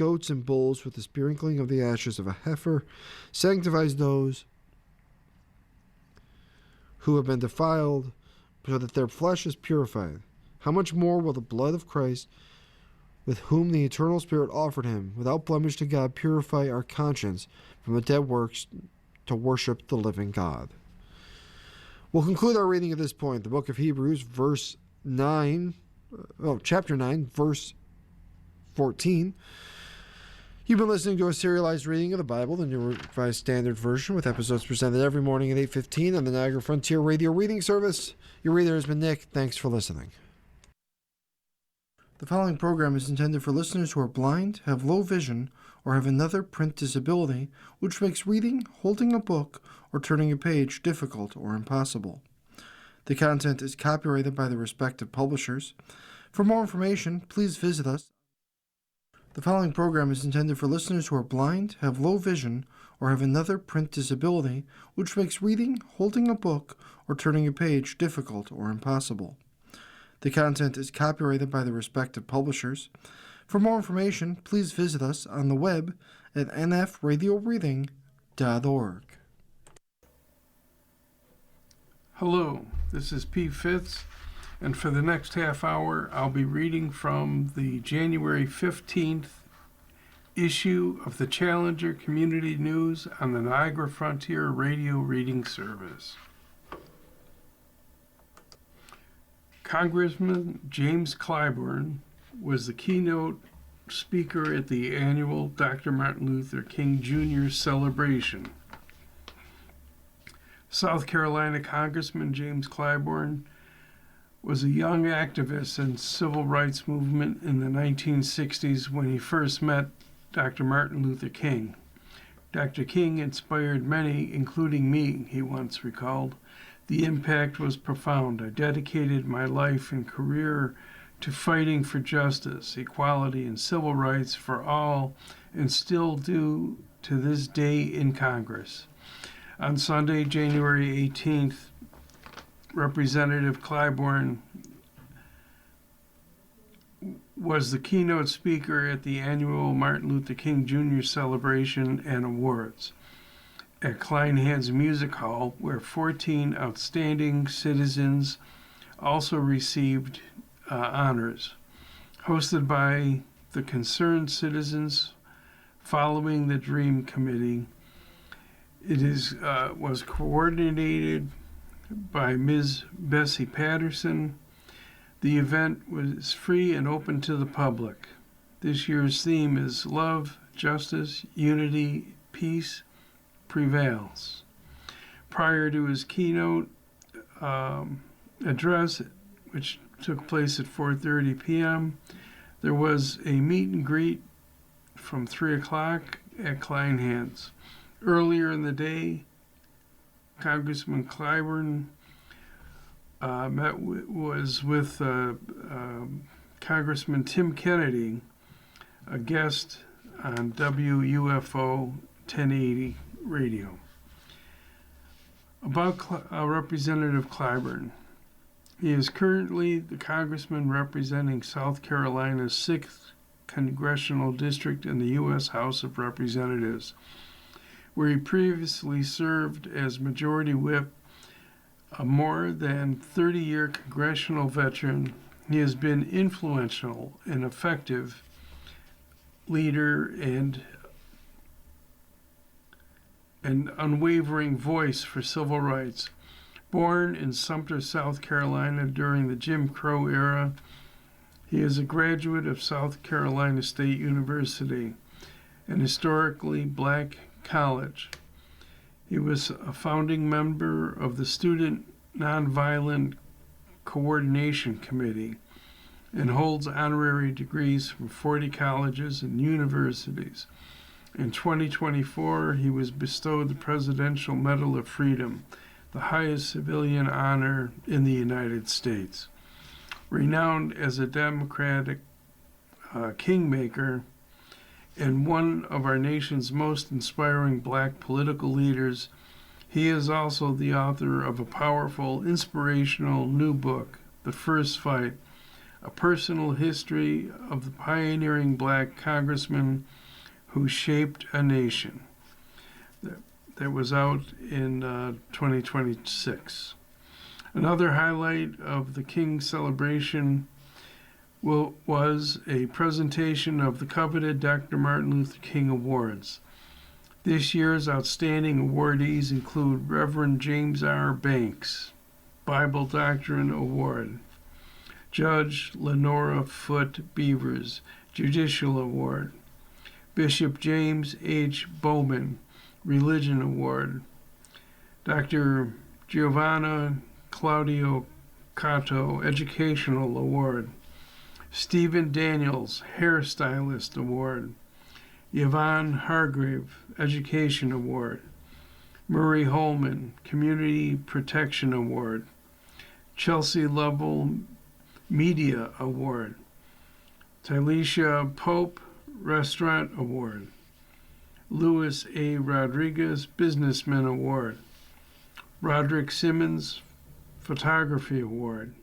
goats and bulls with the sprinkling of the ashes of a heifer sanctifies those who have been defiled, so that their flesh is purified. How much more will the blood of Christ, with whom the eternal Spirit offered him, without blemish to God, purify our conscience from the dead works to worship the living God? We'll conclude our reading at this point. The book of Hebrews, chapter 9, verse 14. You've been listening to a serialized reading of the Bible, the New Revised Standard Version, with episodes presented every morning at 8:15 on the Niagara Frontier Radio Reading Service. Your reader has been Nick. Thanks for listening. The following program is intended for listeners who are blind, have low vision, or have another print disability, which makes reading, holding a book, or turning a page difficult or impossible. The content is copyrighted by the respective publishers. For more information, please visit us. The following program is intended for listeners who are blind, have low vision, or have another print disability, which makes reading, holding a book, or turning a page difficult or impossible. The content is copyrighted by the respective publishers. For more information, please visit us on the web at nfradioreading.org. Hello, this is Pete Fitz, and for the next half hour, I'll be reading from the January 15th issue of the Challenger Community News on the Niagara Frontier Radio Reading Service. Congressman James Clyburn was the keynote speaker at the annual Dr. Martin Luther King Jr. celebration. South Carolina Congressman James Clyburn was a young activist in the civil rights movement in the 1960s when he first met Dr. Martin Luther King. Dr. King inspired many, including me, he once recalled. The impact was profound. I dedicated my life and career to fighting for justice, equality, and civil rights for all, and still do to this day in Congress. On Sunday, January 18th, Representative Clyburn was the keynote speaker at the annual Martin Luther King Jr. celebration and awards at Kleinhans Music Hall, where 14 outstanding citizens also received honors. Hosted by the Concerned Citizens Following the Dream Committee, it was coordinated by Ms. Bessie Patterson. The event was free and open to the public. This year's theme is Love, Justice, Unity, Peace Prevails. Prior to his keynote address, which took place at 4:30 p.m., there was a meet and greet from 3 o'clock at Kleinhans. Earlier in the day, Congressman Clyburn was with Congressman Tim Kennedy, a guest on WUFO 1080 radio. About Representative Clyburn. He is currently the congressman representing South Carolina's 6th Congressional District in the U.S. House of Representatives, where he previously served as Majority Whip. A more than 30-year congressional veteran, he has been influential and effective leader and an unwavering voice for civil rights. Born in Sumter, South Carolina during the Jim Crow era, he is a graduate of South Carolina State University, an historically black college. He was a founding member of the Student Nonviolent Coordination Committee and holds honorary degrees from 40 colleges and universities. In 2024, he was bestowed the Presidential Medal of Freedom, the highest civilian honor in the United States. Renowned as a Democratic kingmaker and one of our nation's most inspiring black political leaders, he is also the author of a powerful, inspirational new book, The First Fight, A Personal History of the Pioneering Black Congressman Who Shaped a Nation. That was out in 2026. Another highlight of the King celebration was a presentation of the coveted Dr. Martin Luther King Awards. This year's outstanding awardees include Reverend James R. Banks, Bible Doctrine Award; Judge Lenora Foote Beavers, Judicial Award; Bishop James H. Bowman, Religion Award; Dr. Giovanna Claudio Cato, Educational Award; Stephen Daniels, Hairstylist Award; Yvonne Hargrave, Education Award; Murray Holman, Community Protection Award; Chelsea Lovell, Media Award; Tylisha Pope, Restaurant Award; Louis A. Rodriguez, Businessman Award; Roderick Simmons, Photography Award;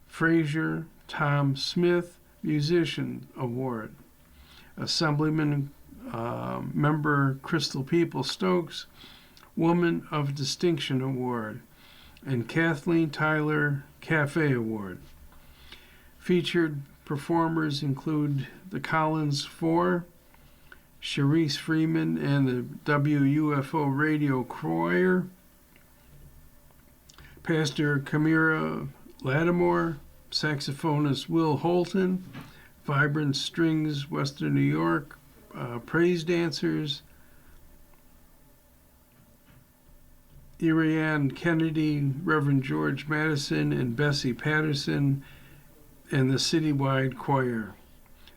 Frazier Tom Smith, Musician Award; Assemblyman Member Crystal People Stokes, Woman of Distinction Award; and Kathleen Tyler, Cafe Award. Featured performers include the Collins Four, Sharice Freeman and the WUFO Radio Choir, Pastor Camira Lattimore, saxophonist Will Holton, Vibrant Strings, Western New York, praise dancers, Irianne Kennedy, Reverend George Madison, and Bessie Patterson, and the Citywide Choir.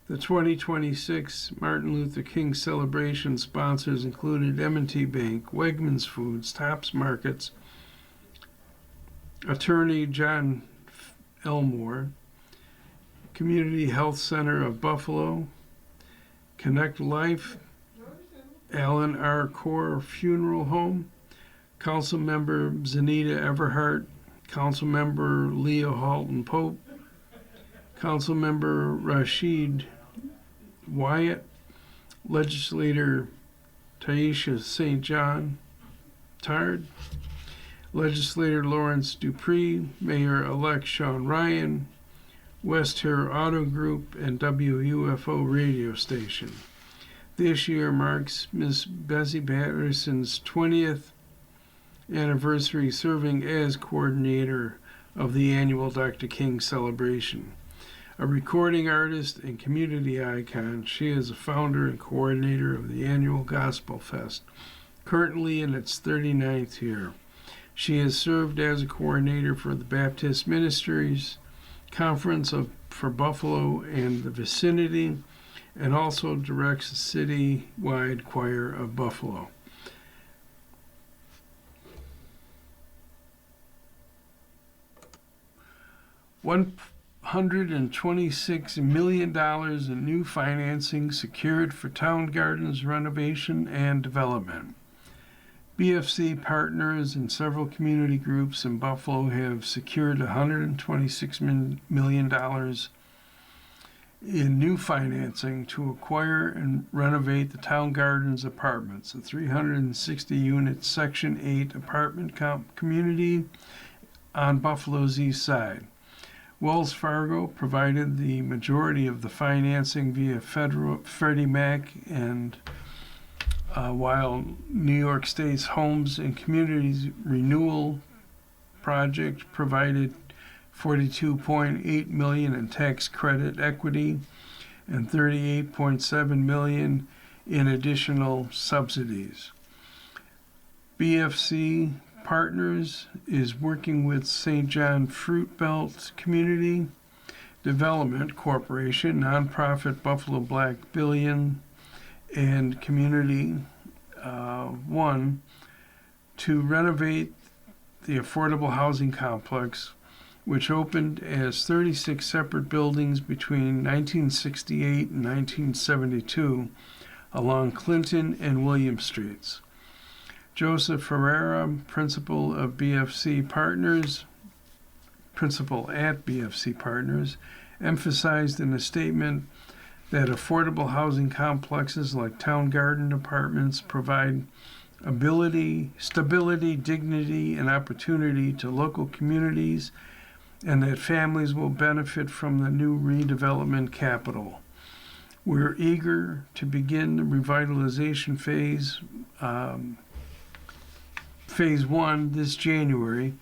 The 2026 Martin Luther King celebration sponsors included M&T Bank, Wegmans Foods, Tops Markets, Attorney John Elmore, Community Health Center of Buffalo, Connect Life, Alan R. Core Funeral Home, Councilmember Zanita Everhart, Councilmember Leo Halton Pope, Councilmember Rashid Wyatt, Legislator Taisha St. John Tard, Legislator Lawrence Dupree, Mayor-elect Sean Ryan, West Hair Auto Group, and WUFO radio station. This year marks Miss Bessie Patterson's 20th anniversary serving as coordinator of the annual Dr. King celebration. A recording artist and community icon, she is a founder and coordinator of the annual Gospel Fest, currently in its 39th year. She has served as a coordinator for the Baptist Ministries Conference for Buffalo and the vicinity, and also directs the Citywide Choir of Buffalo. $126 million in new financing secured for Town Gardens renovation and development. BFC partners and several community groups in Buffalo have secured $126 million in new financing to acquire and renovate the Town Gardens Apartments, a 360-unit Section 8 apartment community on Buffalo's east side. Wells Fargo provided the majority of the financing via Freddie Mac, and while New York State's Homes and Communities Renewal Project provided $42.8 million in tax credit equity and $38.7 million in additional subsidies. BFC Partners is working with St. John Fruit Belt Community Development Corporation, nonprofit Buffalo Black Billion, and Community One to renovate the affordable housing complex, which opened as 36 separate buildings between 1968 and 1972 along Clinton and William Streets. Joseph Ferreira, principal at BFC Partners, emphasized in a statement that affordable housing complexes like town garden apartments provide stability, dignity, and opportunity to local communities, and that families will benefit from the new redevelopment capital. We're eager to begin the revitalization phase 1 this January,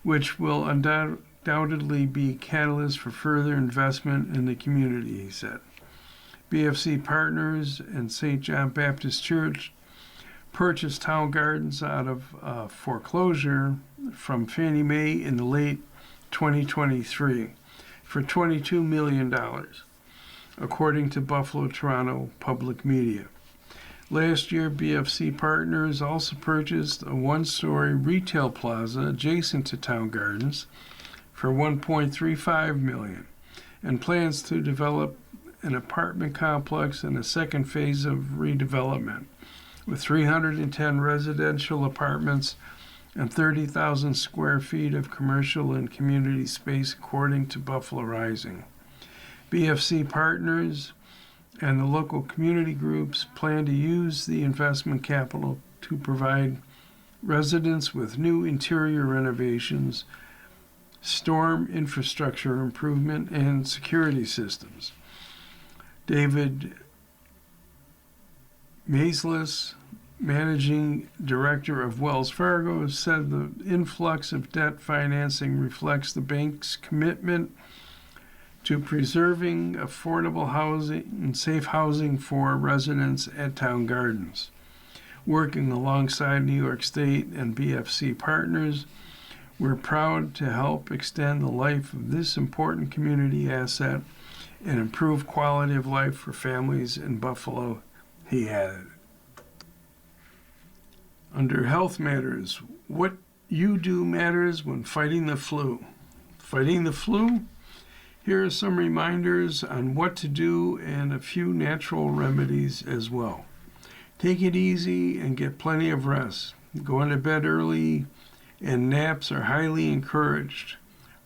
which will undoubtedly be a catalyst for further investment in the community, he said. BFC Partners and St. John Baptist Church purchased town gardens out of foreclosure from Fannie Mae in the late 2023 for $22 million, according to Buffalo Toronto Public Media. Last year, BFC Partners also purchased a one-story retail plaza adjacent to Town Gardens for $1.35 million and plans to develop an apartment complex in a second phase of redevelopment with 310 residential apartments and 30,000 square feet of commercial and community space, according to Buffalo Rising. BFC Partners and the local community groups plan to use the investment capital to provide residents with new interior renovations, storm infrastructure improvement, and security systems. David Maislis, managing director of Wells Fargo, said the influx of debt financing reflects the bank's commitment to preserving affordable housing and safe housing for residents at Town Gardens. Working alongside New York State and BFC Partners, we're proud to help extend the life of this important community asset and improve quality of life for families in Buffalo, he added. Under health matters, what you do matters when fighting the flu. Fighting the flu? Here are some reminders on what to do and a few natural remedies as well. Take it easy and get plenty of rest. Going to bed early and naps are highly encouraged.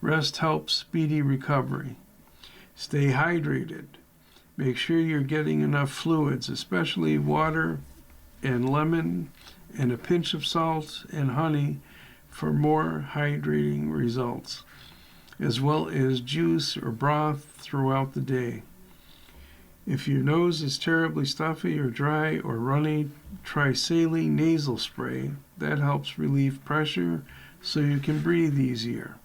Rest helps speedy recovery. Stay hydrated. Make sure you're getting enough fluids, especially water and lemon and a pinch of salt and honey for more hydrating results, as well as juice or broth throughout the day. If your nose is terribly stuffy or dry or runny, try saline nasal spray. That helps relieve pressure so you can breathe easier.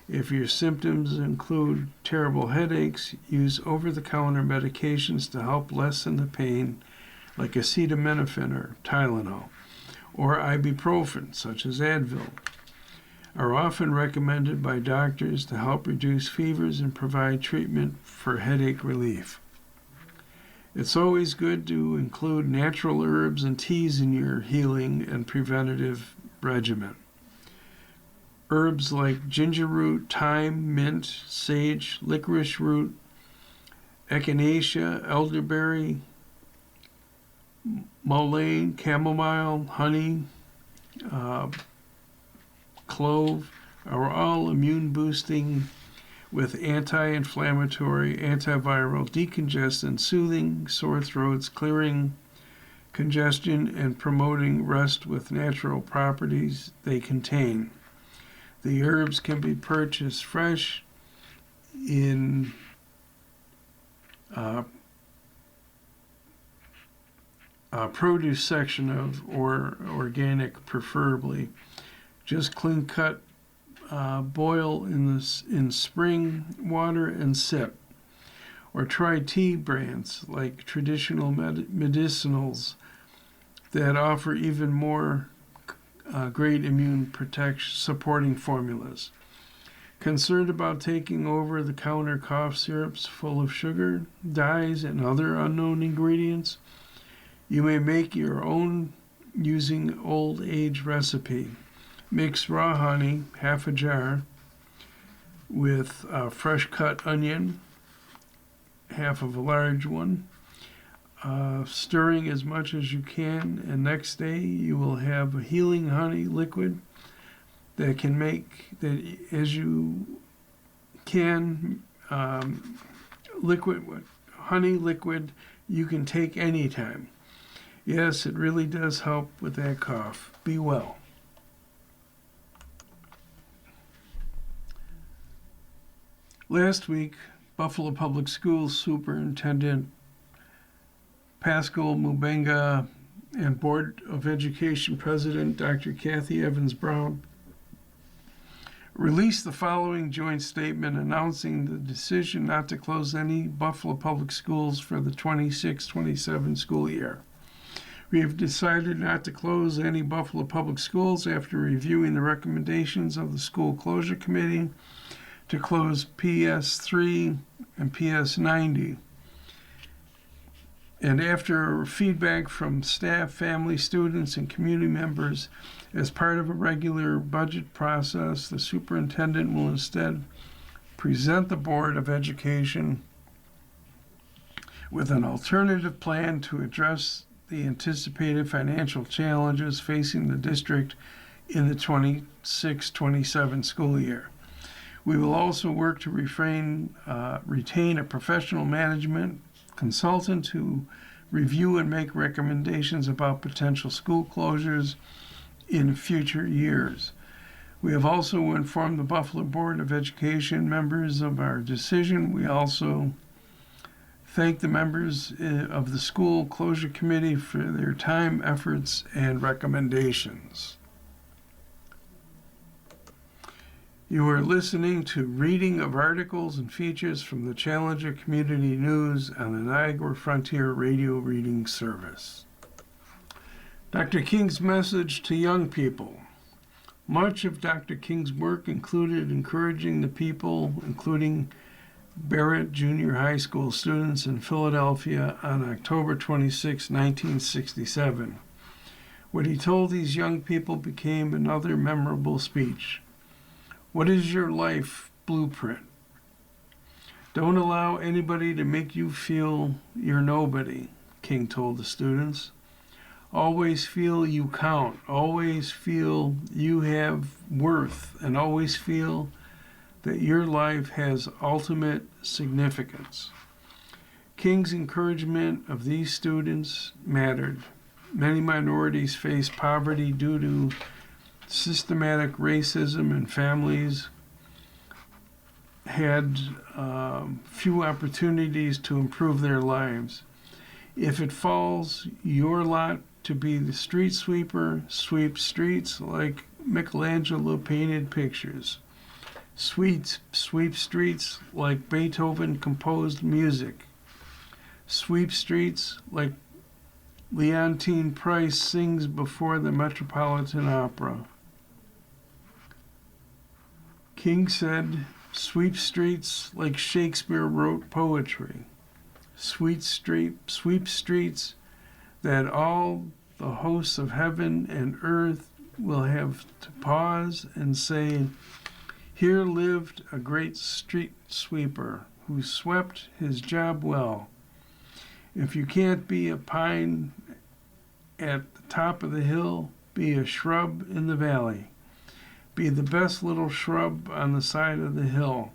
If your symptoms include terrible headaches, use over-the-counter medications to help lessen the pain, like acetaminophen or Tylenol, or ibuprofen, such as Advil, are often recommended by doctors to help reduce fevers and provide treatment for headache relief. It's always good to include natural herbs and teas in your healing and preventative regimen. Herbs like ginger root, thyme, mint, sage, licorice root, echinacea, elderberry, mullein, chamomile, honey, clove are all immune boosting with anti-inflammatory, antiviral, decongestant, soothing sore throats, clearing congestion, and promoting rest with natural properties they contain. The herbs can be purchased fresh in produce section of or organic, preferably. Just clean cut, boil in spring water and sip. Or try tea brands like traditional medicinals that offer even more great immune protection supporting formulas. Concerned about taking over-the-counter cough syrups full of sugar, dyes, and other unknown ingredients? You may make your own using old age recipe. Mix raw honey, half a jar, with fresh cut onion, half of a large one, stirring as much as you can, and next day you will have a healing honey liquid that can make that as you can honey liquid you can take anytime. Yes, it really does help with that cough. Be well. Last week, Buffalo Public Schools Superintendent Pascal Mubenga and Board of Education President Dr. Kathy Evans Brown released the following joint statement announcing the decision not to close any Buffalo Public Schools for the 26-27 school year. We have decided not to close any Buffalo Public Schools after reviewing the recommendations of the School Closure Committee to close PS 3 and PS 90. And after feedback from staff, family, students, and community members, as part of a regular budget process, the superintendent will instead present the Board of Education with an alternative plan to address the anticipated financial challenges facing the district in the 26-27 school year. We will also work to retain a professional management consultant to review and make recommendations about potential school closures in future years. We have also informed the Buffalo Board of Education members of our decision. We also thank the members of the School Closure Committee for their time, efforts, and recommendations. You are listening to reading of articles and features from the Challenger Community News on the Niagara Frontier Radio Reading Service. Dr. King's message to young people. Much of Dr. King's work included encouraging the people, including Barrett Junior High School students in Philadelphia on October 26, 1967. What he told these young people became another memorable speech. What is your life blueprint? Don't allow anybody to make you feel you're nobody, King told the students. Always feel you count. Always feel you have worth, and always feel that your life has ultimate significance. King's encouragement of these students mattered. Many minorities face poverty due to systematic racism, and families had few opportunities to improve their lives. If it falls your lot to be the street sweeper, sweep streets like Michelangelo painted pictures. Sweep streets like Beethoven composed music. Sweep streets like Leontine Price sings before the Metropolitan Opera. King said, sweep streets like Shakespeare wrote poetry. Sweep streets that all the hosts of heaven and earth will have to pause and say, here lived a great street sweeper who swept his job well. If you can't be a pine at the top of the hill, be a shrub in the valley. Be the best little shrub on the side of the hill.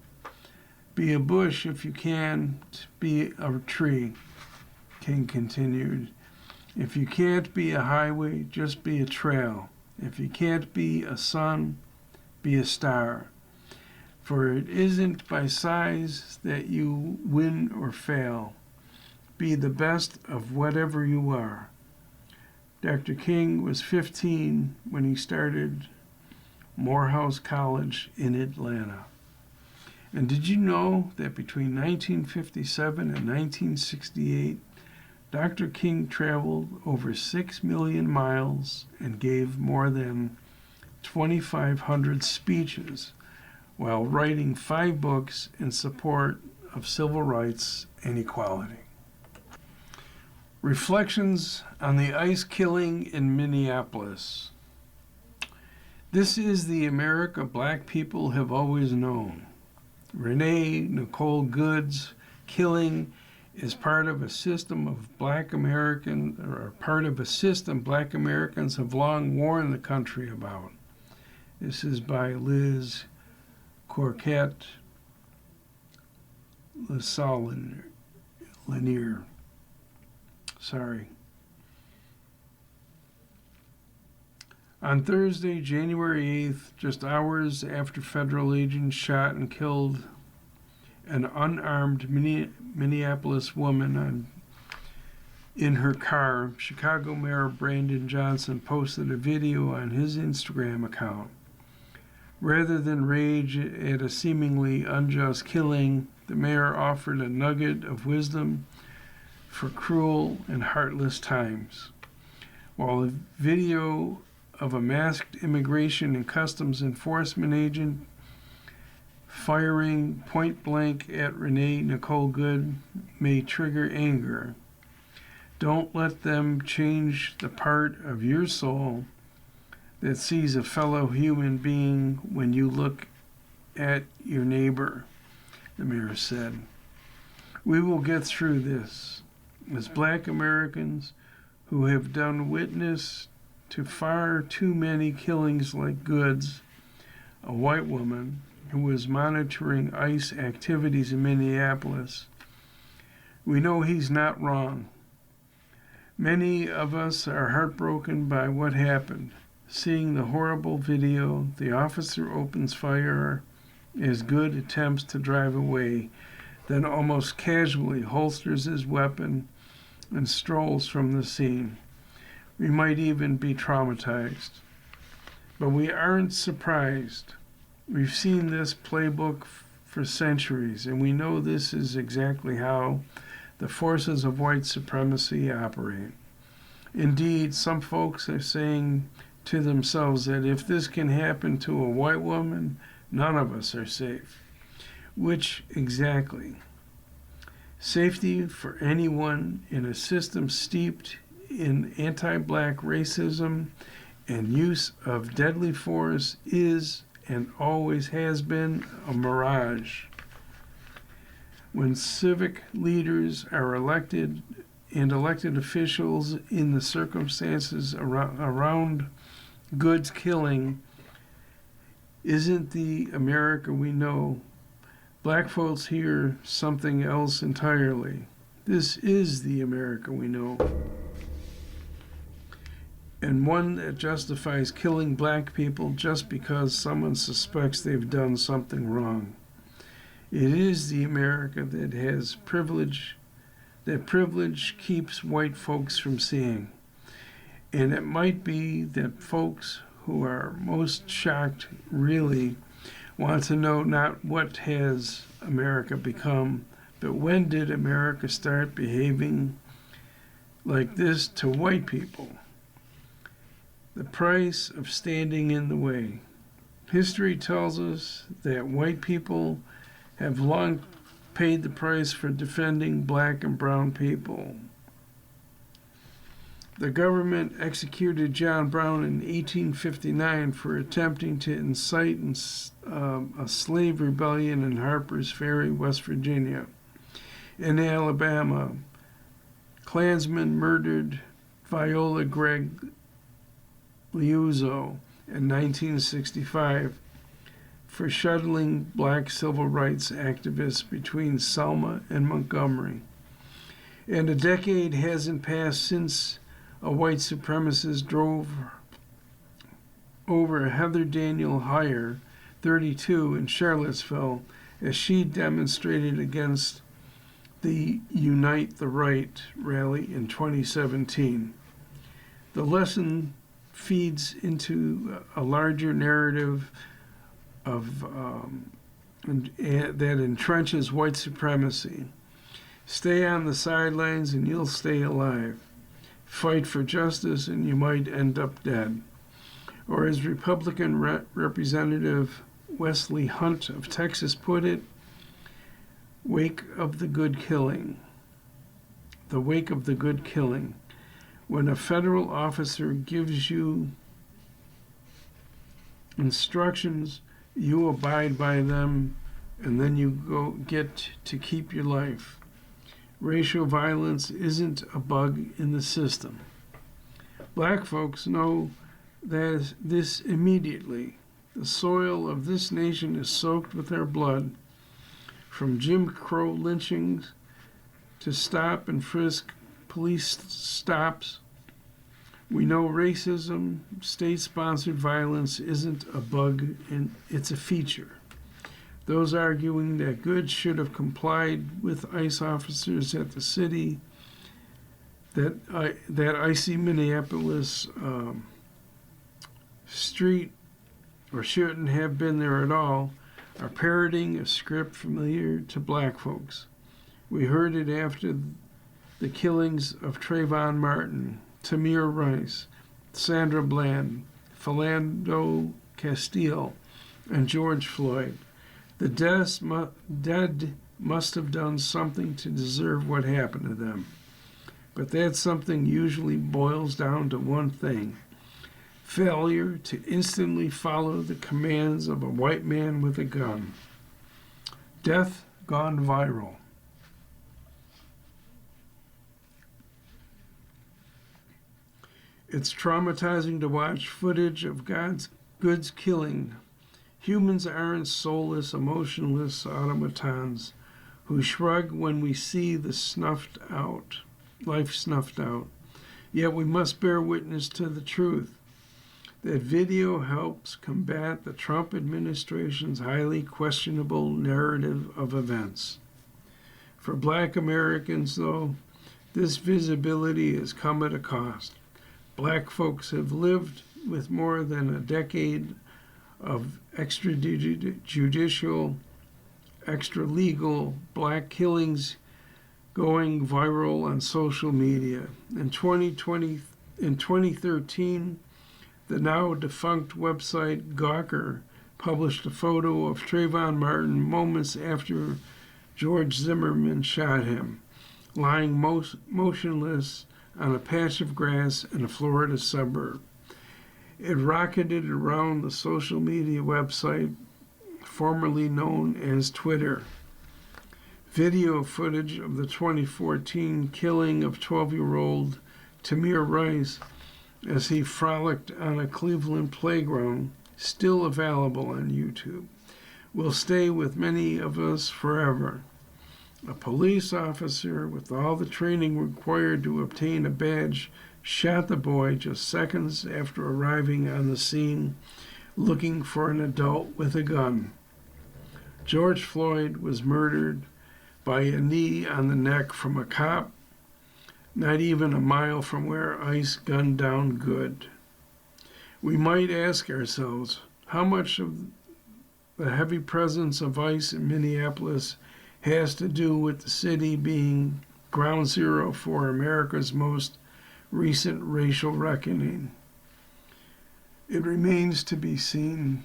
Be a bush if you can, be a tree, King continued. If you can't be a highway, just be a trail. If you can't be a sun, be a star. For it isn't by size that you win or fail. Be the best of whatever you are. Dr. King was 15 when he started Morehouse College in Atlanta. And did you know that between 1957 and 1968, Dr. King traveled over 6 million miles and gave more than 2,500 speeches while writing 5 books in support of civil rights and equality. Reflections on the ICE killing in Minneapolis. This is the America black people have always known. Renee Nicole Good's killing is part of a system black Americans have long warned the country about. This is by Liz Corquette. Lanier. Sorry. On Thursday, January 8th, just hours after federal agents shot and killed an unarmed Minneapolis woman in her car, Chicago Mayor Brandon Johnson posted a video on his Instagram account. Rather than rage at a seemingly unjust killing, the mayor offered a nugget of wisdom for cruel and heartless times. While a video of a masked immigration and customs enforcement agent firing point blank at Renee Nicole Good may trigger anger, don't let them change the part of your soul that sees a fellow human being when you look at your neighbor, the mayor said. We will get through this. As Black Americans who have done witness to far too many killings like Good's, a white woman who was monitoring ICE activities in Minneapolis, we know he's not wrong. Many of us are heartbroken by what happened. Seeing the horrible video, the officer opens fire as Good attempts to drive away, then almost casually holsters his weapon and strolls from the scene. We might even be traumatized. But we aren't surprised. We've seen this playbook for centuries, and we know this is exactly how the forces of white supremacy operate. Indeed, some folks are saying to themselves that if this can happen to a white woman, none of us are safe. Which exactly? Safety for anyone in a system steeped in anti-black racism and use of deadly force is and always has been a mirage. When civic leaders are elected and elected officials in the circumstances around Good's killing isn't the America we know. Black folks hear something else entirely. This is the America we know. And one that justifies killing black people just because someone suspects they've done something wrong. It is the America that has privilege, that privilege keeps white folks from seeing. And it might be that folks who are most shocked really want to know not what has America become, but when did America start behaving like this to white people? The price of standing in the way. History tells us that white people have long paid the price for defending black and brown people. The government executed John Brown in 1859 for attempting to incite a slave rebellion in Harper's Ferry, West Virginia. In Alabama, Klansmen murdered Viola Gregg Liuzzo in 1965 for shuttling black civil rights activists between Selma and Montgomery. And a decade hasn't passed since a white supremacist drove over Heather Daniel Heyer, 32, in Charlottesville as she demonstrated against the Unite the Right rally in 2017. The lesson feeds into a larger narrative of that entrenches white supremacy. Stay on the sidelines and you'll stay alive. Fight for justice and you might end up dead. Or as Republican Representative Wesley Hunt of Texas put it, wake of the good killing. The wake of the good killing. When a federal officer gives you instructions, you abide by them, and then you go get to keep your life. Racial violence isn't a bug in the system. Black folks know that this immediately. The soil of this nation is soaked with our blood. from Jim Crow lynchings to stop and frisk police stops. We know racism, state-sponsored violence isn't a bug, and it's a feature. Those arguing that Good should have complied with ICE officers at the city, that icy Minneapolis street, or shouldn't have been there at all, are parroting a script familiar to black folks. We heard it after the killings of Trayvon Martin, Tamir Rice, Sandra Bland, Philando Castile, and George Floyd. The dead must have done something to deserve what happened to them. But that something usually boils down to one thing: failure to instantly follow the commands of a white man with a gun. Death gone viral. It's traumatizing to watch footage of Good's killing. Humans aren't soulless, emotionless automatons who shrug when we see the life snuffed out. Yet we must bear witness to the truth. That video helps combat the Trump administration's highly questionable narrative of events. For black Americans, though, this visibility has come at a cost. Black folks have lived with more than a decade of extrajudicial, extra-legal black killings going viral on social media. In 2013, the now defunct website Gawker published a photo of Trayvon Martin moments after George Zimmerman shot him, lying motionless on a patch of grass in a Florida suburb. It rocketed around the social media website formerly known as Twitter. Video footage of the 2014 killing of 12-year-old Tamir Rice as he frolicked on a Cleveland playground, still available on YouTube, will stay with many of us forever. A police officer with all the training required to obtain a badge shot the boy just seconds after arriving on the scene looking for an adult with a gun. George Floyd was murdered by a knee on the neck from a cop not even a mile from where ICE gunned down Good. We might ask ourselves how much of the heavy presence of ICE in Minneapolis has to do with the city being ground zero for America's most recent racial reckoning. It remains to be seen.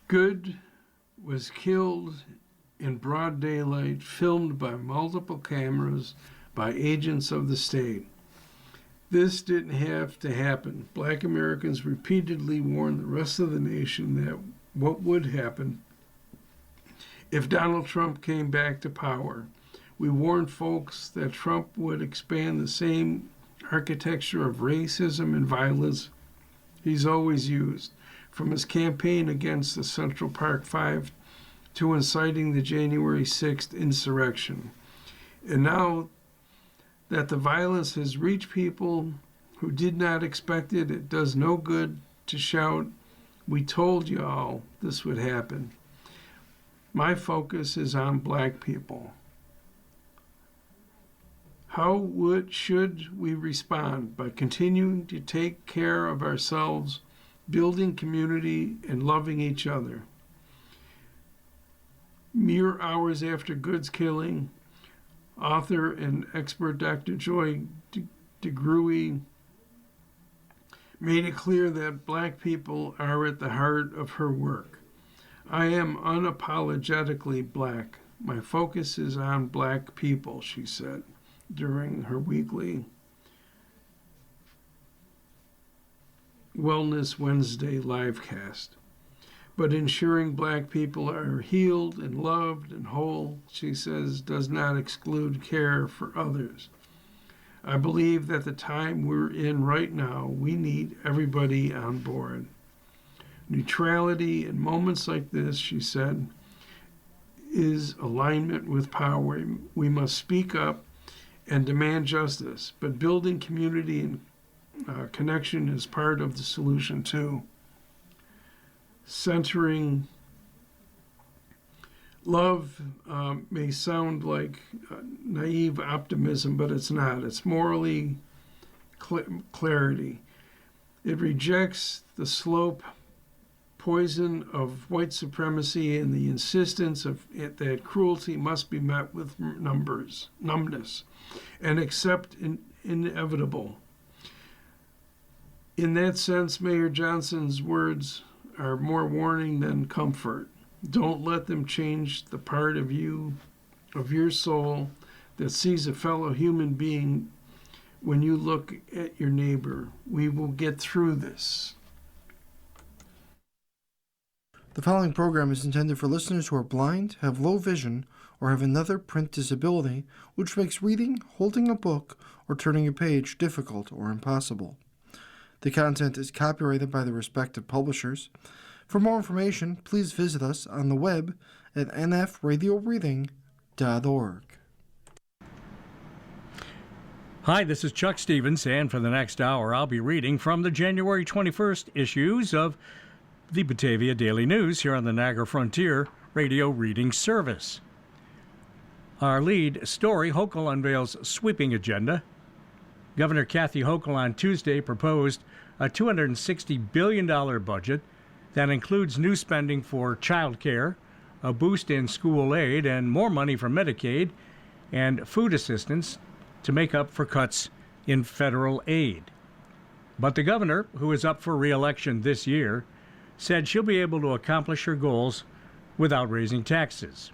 Good was killed in broad daylight, filmed by multiple cameras by agents of the state. This didn't have to happen. Black Americans repeatedly warned the rest of the nation that what would happen if Donald Trump came back to power. We warned folks that Trump would expand the same architecture of racism and violence he's always used, from his campaign against the Central Park Five to inciting the January 6th insurrection. And now that the violence has reached people who did not expect it, it does no good to shout, "We told you all this would happen." My focus is on black people. Should we respond? By continuing to take care of ourselves, building community, and loving each other. Mere hours after Good's killing, author and expert Dr. Joy DeGruy made it clear that black people are at the heart of her work. I am unapologetically black. My focus is on black people, she said during her weekly Wellness Wednesday livecast. But ensuring black people are healed and loved and whole, she says, does not exclude care for others. I believe that the time we're in right now, we need everybody on board. Neutrality in moments like this, she said, is alignment with power. We must speak up and demand justice, but building community and connection is part of the solution too. Centering love may sound like naive optimism, but it's not. It's morally clarity. It rejects the slow poison of white supremacy and the insistence of that cruelty must be met with numbness, and accept inevitable. In that sense, Mayor Johnson's words are more warning than comfort. Don't let them change the part of you, of your soul, that sees a fellow human being when you look at your neighbor. We will get through this. The following program is intended for listeners who are blind, have low vision, or have another print disability which makes reading, holding a book, or turning a page difficult or impossible. The content is copyrighted by the respective publishers. For more information, please visit us on the web at nfradioreading.org. Hi, this is Chuck Stevens, and for the next hour, I'll be reading from the January 21st issues of the Batavia Daily News here on the Niagara Frontier Radio Reading Service. Our lead story, Hochul unveils sweeping agenda. Governor Kathy Hochul on Tuesday proposed a $260 billion budget that includes new spending for child care, a boost in school aid, and more money for Medicaid and food assistance to make up for cuts in federal aid. But the governor, who is up for re-election this year, said she'll be able to accomplish her goals without raising taxes.